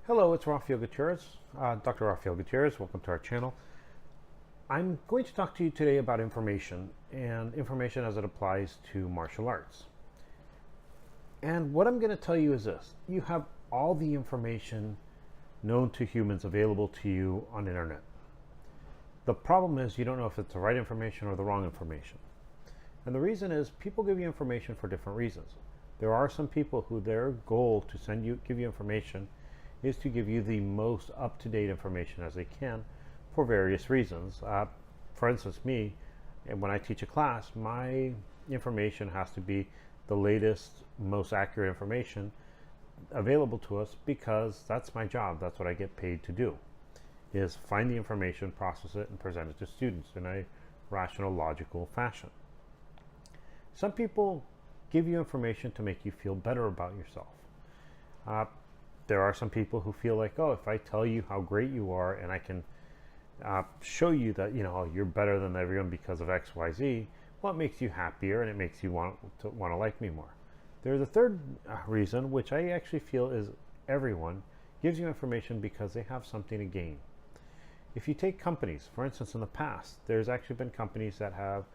Hello, it's Rafael Gutierrez, Dr. Rafael Gutierrez. Welcome to our channel. I'm going to talk to you today about information and information as it applies to martial arts. And what I'm going to tell you is this. You have all the information known to humans available to you on the internet. The problem is you don't know if it's the right information or the wrong information. And the reason is people give you information for different reasons. There are some people who their goal to give you information is to give you the most up-to-date information as they can for various reasons. For instance, me, when I teach a class, my information has to be the latest, most accurate information available to us because that's my job. That's what I get paid to do, is find the information, process it, and present it to students in a rational, logical fashion. Some people give you information to make you feel better about yourself. There are some people who feel like, oh, if I tell you how great you are and I can show you that you're better than everyone because of X, Y, Z, well, it makes you happier and it makes you want to like me more. There's a third reason, which I actually feel is everyone gives you information because they have something to gain. If you take companies, for instance, in the past, there's actually been companies that have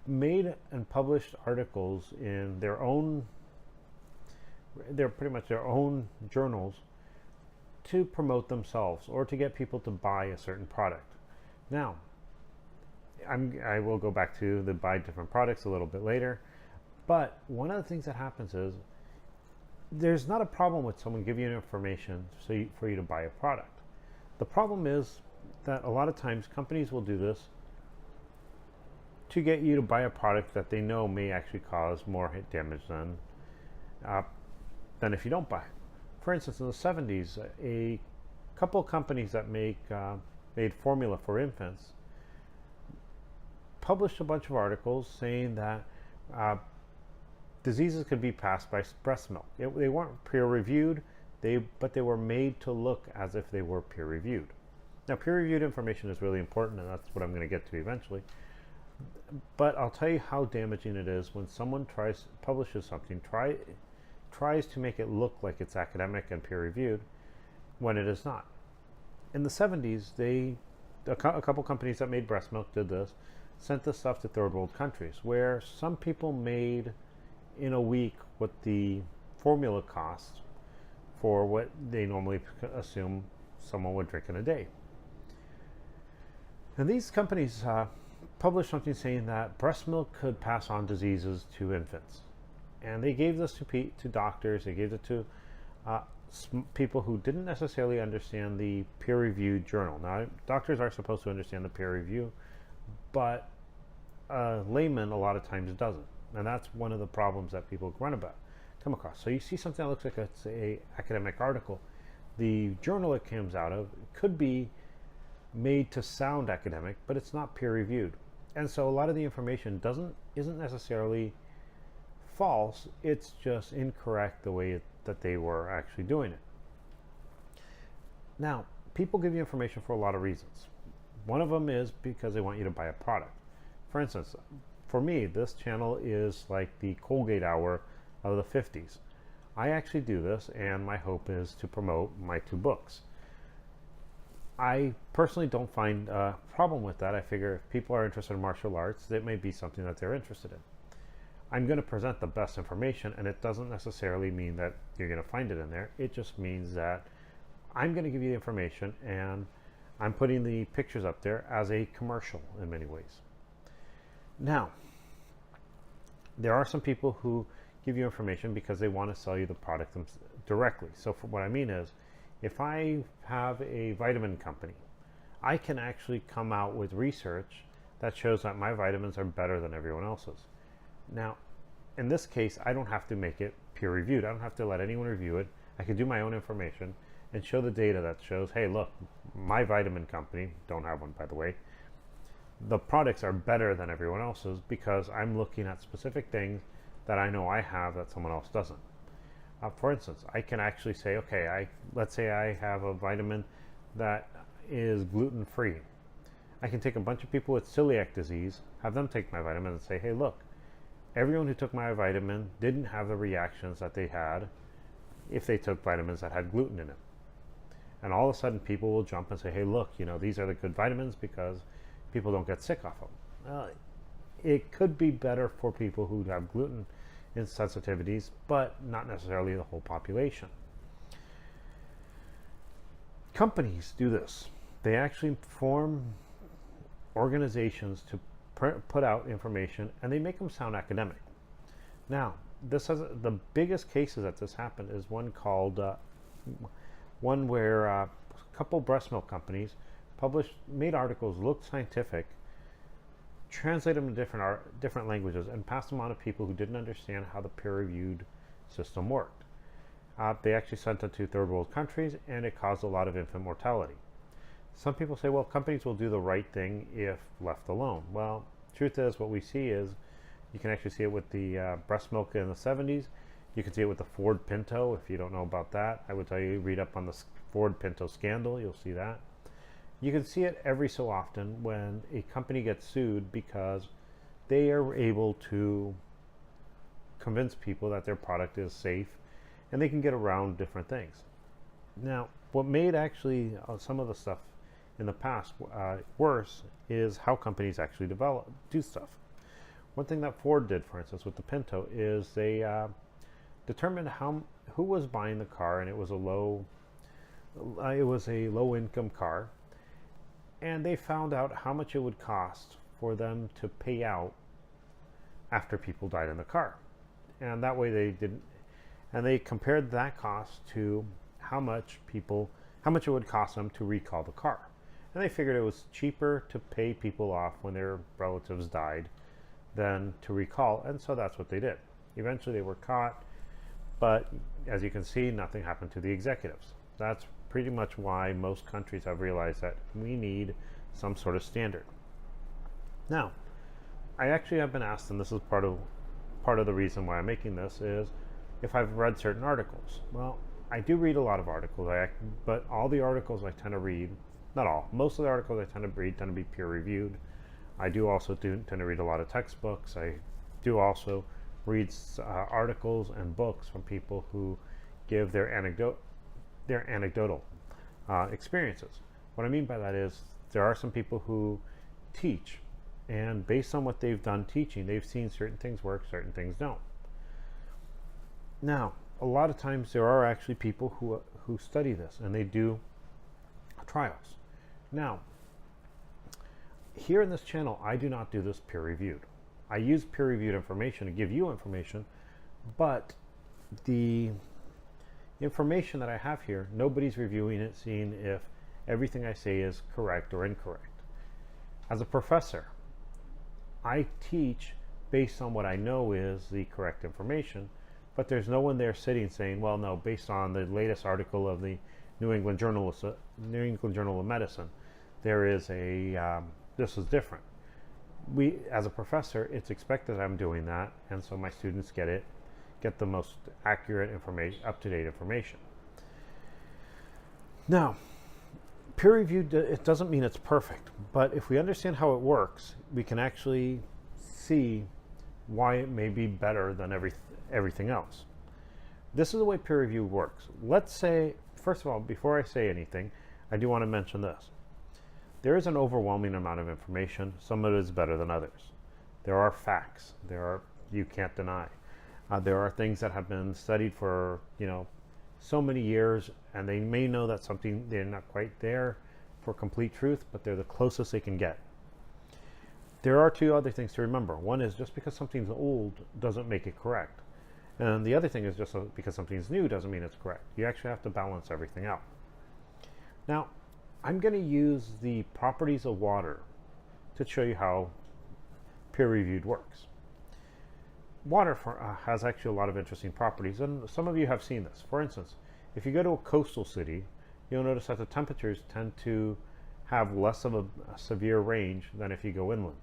made and published articles in they're pretty much their own journals to promote themselves or to get people to buy a certain product. Now, I will go back to the buy different products a little bit later, but one of the things that happens is there's not a problem with someone giving you information for you to buy a product. The problem is that a lot of times companies will do this to get you to buy a product that they know may actually cause more hit damage than if you don't buy it. For instance, in the 70s, a couple companies that made formula for infants published a bunch of articles saying that diseases could be passed by breast milk. They weren't peer-reviewed, but they were made to look as if they were peer-reviewed. Now, peer-reviewed information is really important, and that's what I'm going to get to eventually. But I'll tell you how damaging it is when someone publishes something, tries to make it look like it's academic and peer-reviewed when it is not. In the 70s, a couple companies that made breast milk did this, sent this stuff to third world countries, where some people made in a week what the formula cost for what they normally assume someone would drink in a day. And these companies published something saying that breast milk could pass on diseases to infants. And they gave this to doctors, they gave it to people who didn't necessarily understand the peer-reviewed journal. Now, doctors are supposed to understand the peer review, but a layman a lot of times doesn't. And that's one of the problems that people come across. So you see something that looks like it's an academic article. The journal it comes out of could be made to sound academic, but it's not peer-reviewed. And so a lot of the information isn't necessarily false, it's just incorrect the way that they were actually doing it. Now, people give you information for a lot of reasons. One of them is because they want you to buy a product. For instance, for me, this channel is like the Colgate Hour of the 50s. I actually do this, and my hope is to promote my 2 books. I personally don't find a problem with that. I figure if people are interested in martial arts, it may be something that they're interested in. I'm going to present the best information, and it doesn't necessarily mean that you're going to find it in there. It just means that I'm going to give you the information, and I'm putting the pictures up there as a commercial in many ways. Now, there are some people who give you information because they want to sell you the product directly. So what I mean is, if I have a vitamin company, I can actually come out with research that shows that my vitamins are better than everyone else's. Now, in this case, I don't have to make it peer-reviewed. I don't have to let anyone review it. I can do my own information and show the data that shows, hey, look, my vitamin company, don't have one by the way, the products are better than everyone else's because I'm looking at specific things that I know I have that someone else doesn't. For instance, I can actually say, okay, let's say I have a vitamin that is gluten-free. I can take a bunch of people with celiac disease, have them take my vitamin and say, hey, look, everyone who took my vitamin didn't have the reactions that they had if they took vitamins that had gluten in it. And all of a sudden people will jump and say, hey, look, these are the good vitamins because people don't get sick off of them. It could be better for people who have gluten insensitivities, but not necessarily the whole population. Companies do this. They actually form organizations to put out information, and they make them sound academic. Now, the biggest cases that this happened is one where a couple breast milk companies made articles look scientific, translate them to different languages, and pass them on to people who didn't understand how the peer-reviewed system worked. They actually sent it to third world countries, and it caused a lot of infant mortality. Some people say, well, companies will do the right thing if left alone. Well, truth is, what we see is, you can actually see it with the breast milk in the 70s. You can see it with the Ford Pinto. If you don't know about that, I would tell you, read up on the Ford Pinto scandal. You'll see that. You can see it every so often when a company gets sued because they are able to convince people that their product is safe, and they can get around different things. Now, what made actually some of the stuff in the past worse is how companies actually do stuff. One thing that Ford did, for instance, with the Pinto is they determined who was buying the car, and it was a low income car, and they found out how much it would cost for them to pay out after people died in the car, and that way they compared that cost to how much it would cost them to recall the car, and they figured it was cheaper to pay people off when their relatives died than to recall, and so that's what they did. Eventually they were caught, but as you can see, nothing happened to the executives. That's pretty much why most countries have realized that we need some sort of standard. Now, I actually have been asked, and this is part of the reason why I'm making this, is if I've read certain articles. Well, I do read a lot of articles, but all the articles I tend to read, not all, most of the articles I tend to read tend to be peer-reviewed. I do also tend to read a lot of textbooks. I do also read articles and books from people who give their anecdotal experiences. What I mean by that is there are some people who teach, and based on what they've done teaching, they've seen certain things work, certain things don't. Now, a lot of times there are actually people who study this, and they do trials. Now, here in this channel, I do not do this peer-reviewed. I use peer-reviewed information to give you information, but the information that I have here, nobody's reviewing it, seeing if everything I say is correct or incorrect. As a professor, I teach based on what I know is the correct information, but there's no one there sitting saying, well, no, based on the latest article of the New England Journal of Medicine, there is this is different. As a professor, it's expected I'm doing that, and so my students get the most accurate information, up-to-date information. Now, peer-reviewed, it doesn't mean it's perfect, but if we understand how it works, we can actually see why it may be better than everything else. This is the way peer review works. Let's say, first of all, before I say anything, I do want to mention this. There is an overwhelming amount of information. Some of it is better than others. There are facts. You can't deny. There are things that have been studied for, so many years, and they may know that they're not quite there for complete truth, but they're the closest they can get. There are two other things to remember. One is just because something's old doesn't make it correct. And the other thing is just because something's new doesn't mean it's correct. You actually have to balance everything out. Now, I'm going to use the properties of water to show you how peer-reviewed works. Water has actually a lot of interesting properties, and some of you have seen this. For instance, if you go to a coastal city, you'll notice that the temperatures tend to have less of a severe range than if you go inland.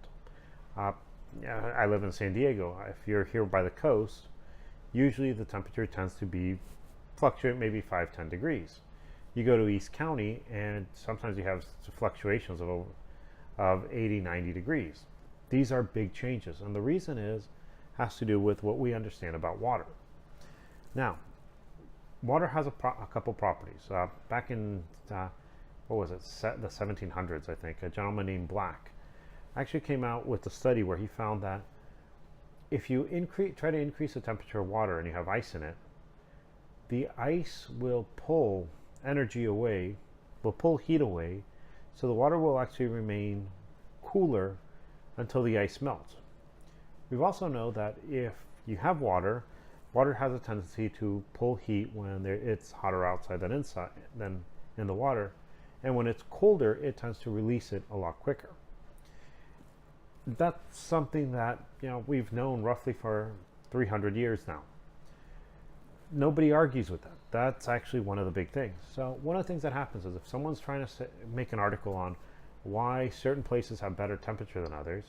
I live in San Diego. If you're here by the coast, usually the temperature tends to fluctuate maybe 5-10 degrees. You go to East County, and sometimes you have fluctuations of 80-90 degrees. These are big changes, and the reason has to do with what we understand about water. Now, water has a couple properties. Back in, what was it, the 1700s, I think, a gentleman named Black actually came out with a study where he found that if you try to increase the temperature of water and you have ice in it, the ice will pull energy away, will pull heat away, so the water will actually remain cooler until the ice melts. We also know that if you have water, water has a tendency to pull heat when it's hotter outside than inside than in the water, and when it's colder, it tends to release it a lot quicker. That's something that we've known roughly for 300 years now. Nobody argues with that. That's actually one of the big things. So one of the things that happens is if someone's trying to make an article on why certain places have better temperature than others,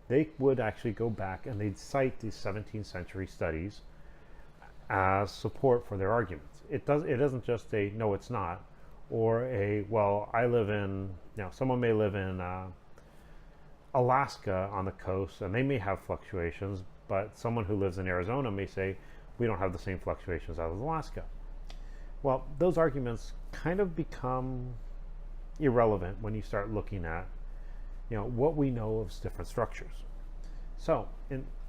they would actually go back and they'd cite these 17th century studies as support for their arguments. It isn't just a no, it's not, or a well, I live in someone may live in Alaska on the coast and they may have fluctuations, but someone who lives in Arizona may say we don't have the same fluctuations as Alaska. Well, those arguments kind of become irrelevant when you start looking at what we know of different structures. So,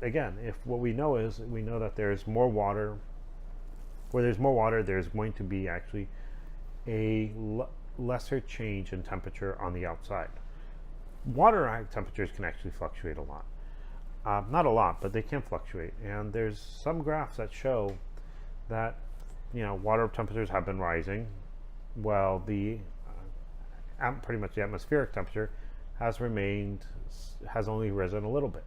again, if what we know is we know that there's more water, where there's more water, there's going to be actually a lesser change in temperature on the outside. Water temperatures can actually fluctuate a lot. Not a lot, but they can fluctuate. And there's some graphs that show that water temperatures have been rising, while the pretty much the atmospheric temperature has only risen a little bit.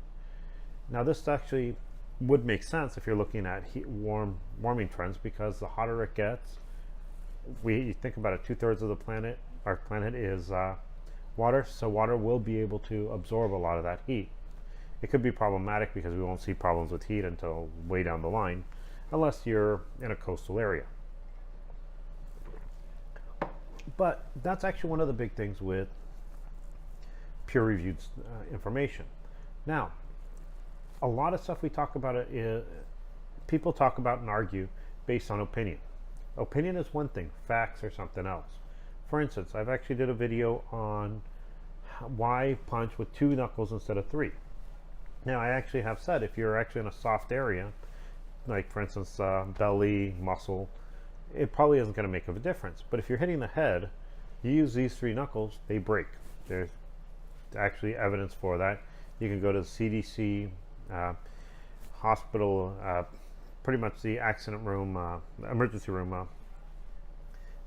Now, this actually would make sense if you're looking at warming trends, because the hotter it gets, you think about it, 2/3 of our planet is water, so water will be able to absorb a lot of that heat. It could be problematic because we won't see problems with heat until way down the line, unless you're in a coastal area. But that's actually one of the big things with peer-reviewed information. Now, a lot of stuff we talk about people talk about and argue based on opinion. Opinion is one thing, facts are something else. For instance, I've actually did a video on why punch with 2 knuckles instead of 3. Now, I actually have said if you're actually in a soft area, like for instance belly, muscle, it probably isn't going to make a difference. But if you're hitting the head, you use these 3 knuckles, they break. There's actually evidence for that. You can go to the CDC hospital, pretty much the accident room, emergency room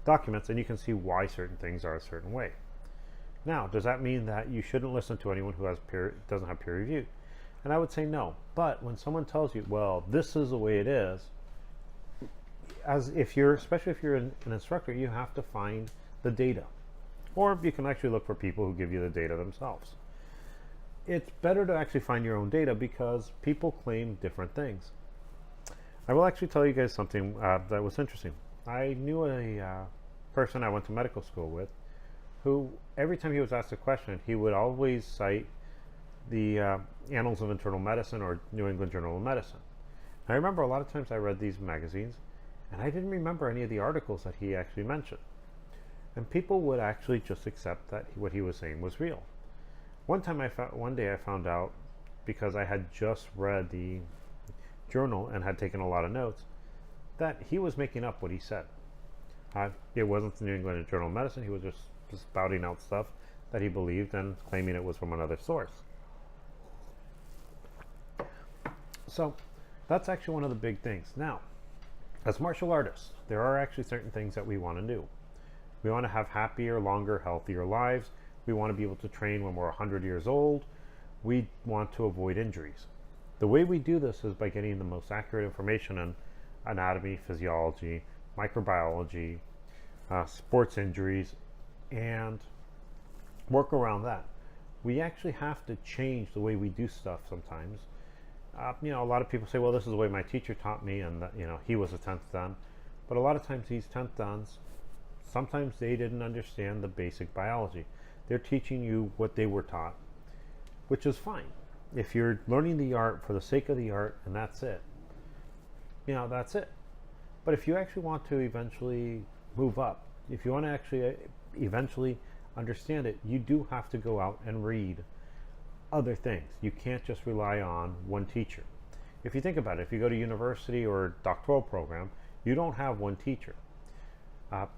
documents, and you can see why certain things are a certain way. Now, does that mean that you shouldn't listen to anyone who doesn't have peer review? And I would say no. But when someone tells you, well, this is the way it is, especially if you're an instructor, you have to find the data. Or you can actually look for people who give you the data themselves. It's better to actually find your own data because people claim different things. I will actually tell you guys something that was interesting. I knew a person I went to medical school with who, every time he was asked a question, he would always cite the Annals of Internal Medicine or New England Journal of Medicine. I remember a lot of times I read these magazines and I didn't remember any of the articles that he actually mentioned. And people would actually just accept that what he was saying was real. One day I found out, because I had just read the journal and had taken a lot of notes, that he was making up what he said. It wasn't the New England Journal of Medicine. He was just spouting out stuff that he believed and claiming it was from another source. So that's actually one of the big things. Now, as martial artists, there are actually certain things that we want to do. We want to have happier, longer, healthier lives. We want to be able to train when we're 100 years old. We want to avoid injuries. The way we do this is by getting the most accurate information on anatomy, physiology, microbiology, sports injuries, and work around that. We actually have to change the way we do stuff sometimes. A lot of people say, well, this is the way my teacher taught me, and he was a 10th Dan. But a lot of times these 10th Dans, sometimes they didn't understand the basic biology. They're teaching you what they were taught, which is fine. If you're learning the art for the sake of the art and that's it, that's it. But if you actually want to eventually move up, if you want to actually eventually understand it, you do have to go out and read other things. You can't just rely on one teacher. If you think about it, if you go to university or doctoral program, you don't have one teacher.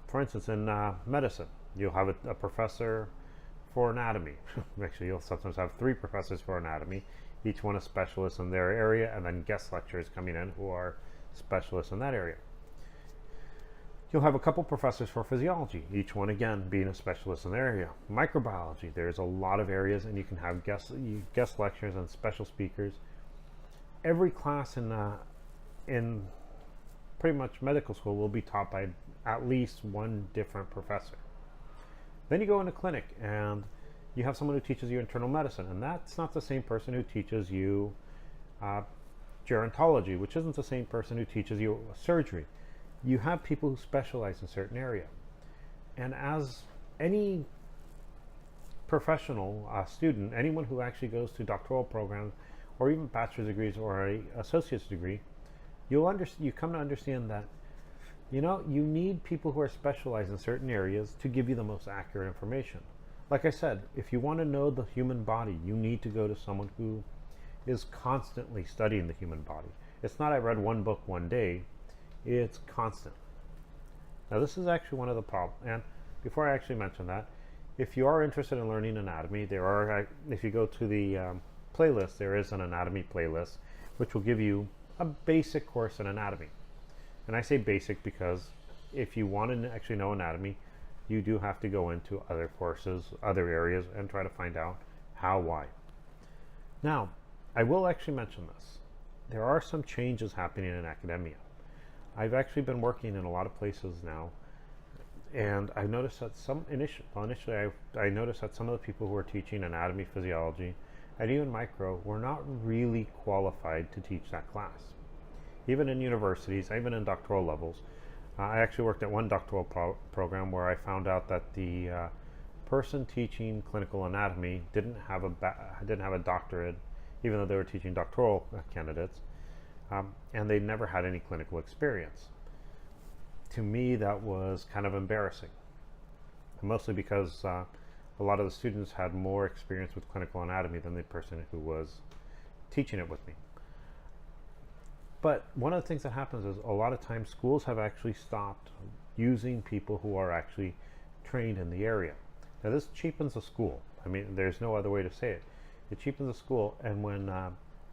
For instance, in medicine, you'll have a professor for anatomy. Actually, you'll sometimes have 3 professors for anatomy, each one a specialist in their area, and then guest lecturers coming in who are specialists in that area. You'll have a couple professors for physiology, each one again being a specialist in their area. Microbiology, there's a lot of areas, and you can have guest lecturers and special speakers. Every class in pretty much medical school will be taught by at least one different professor. Then you go into clinic and you have someone who teaches you internal medicine, and that's not the same person who teaches you gerontology, which isn't the same person who teaches you surgery. You have people who specialize in a certain area. And as any professional student, anyone who actually goes to doctoral programs or even bachelor's degrees or an associate's degree, you come to understand that you need people who are specialized in certain areas to give you the most accurate information. Like I said, if you want to know the human body, you need to go to someone who is constantly studying the human body. It's not I read one book one day, it's constant. Now this is actually one of the problems, and before I actually mention that, if you are interested in learning anatomy, if you go to the playlist, there is an anatomy playlist which will give you a basic course in anatomy. And I say basic because if you want to actually know anatomy, you do have to go into other courses, other areas, and try to find out how, why. Now, I will actually mention this. There are some changes happening in academia. I've actually been working in a lot of places now, and I noticed that initially I noticed that some of the people who are teaching anatomy, physiology, and even micro were not really qualified to teach that class. Even in universities, even in doctoral levels, I actually worked at one doctoral program where I found out that the person teaching clinical anatomy didn't have a doctorate, even though they were teaching doctoral candidates, and they never had any clinical experience. To me, that was kind of embarrassing, mostly because a lot of the students had more experience with clinical anatomy than the person who was teaching it with me. But one of the things that happens is a lot of times schools have actually stopped using people who are actually trained in the area. Now this cheapens the school. I mean, there's no other way to say it. It cheapens the school, and when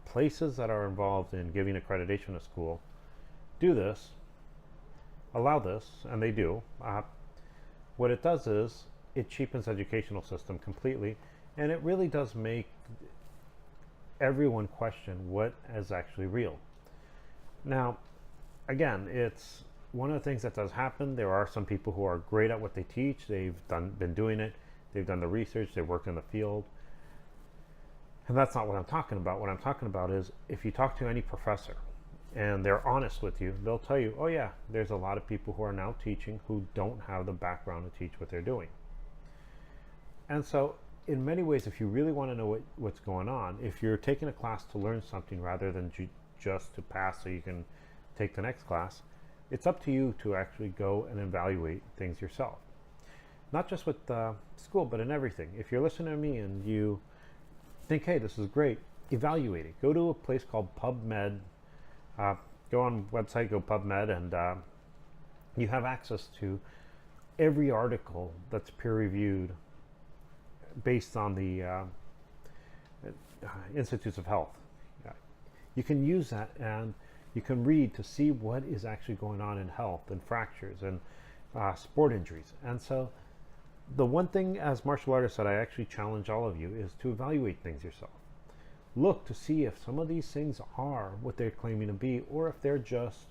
places that are involved in giving accreditation to school do this, allow this, and they do, what it does is it cheapens the educational system completely, and it really does make everyone question what is actually real. Now, again, it's one of the things that does happen. There are some people who are great at what they teach. They've been doing it. They've done the research. They've worked in the field. And that's not what I'm talking about. What I'm talking about is if you talk to any professor and they're honest with you, they'll tell you, oh yeah, there's a lot of people who are now teaching who don't have the background to teach what they're doing. And so in many ways, if you really want to know what's going on, if you're taking a class to learn something rather than just to pass so you can take the next class, it's up to you to actually go and evaluate things yourself. Not just with school, but in everything. If you're listening to me and you think, hey, this is great, evaluate it. Go to a place called PubMed. Go on website, go PubMed, and you have access to every article that's peer-reviewed based on the Institutes of Health. You can use that and you can read to see what is actually going on in health and fractures and sport injuries. And so the one thing as martial artists that I actually challenge all of you is to evaluate things yourself. Look to see if some of these things are what they're claiming to be, or if they're just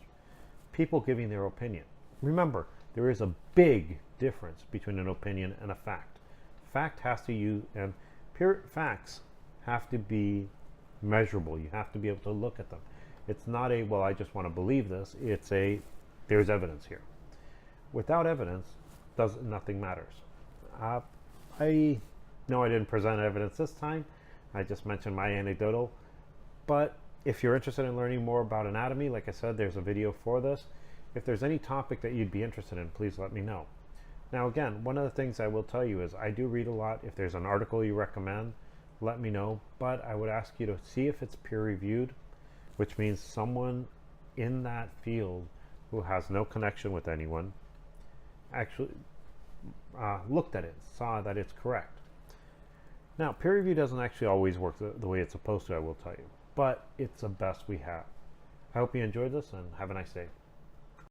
people giving their opinion. Remember, there is a big difference between an opinion and a fact. Fact has to use, and pure facts have to be measurable. You have to be able to look at them. It's not a, well, I just want to believe this. It's a, there's evidence here. Without evidence, nothing matters. I know I didn't present evidence this time. I just mentioned my anecdotal. But if you're interested in learning more about anatomy, like I said, there's a video for this. If there's any topic that you'd be interested in, please let me know. Now again, one of the things I will tell you is I do read a lot. If there's an article you recommend, let me know, but I would ask you to see if it's peer reviewed, which means someone in that field who has no connection with anyone actually looked at it, saw that it's correct. Now, peer review doesn't actually always work the way it's supposed to, I will tell you, but it's the best we have. I hope you enjoyed this and have a nice day.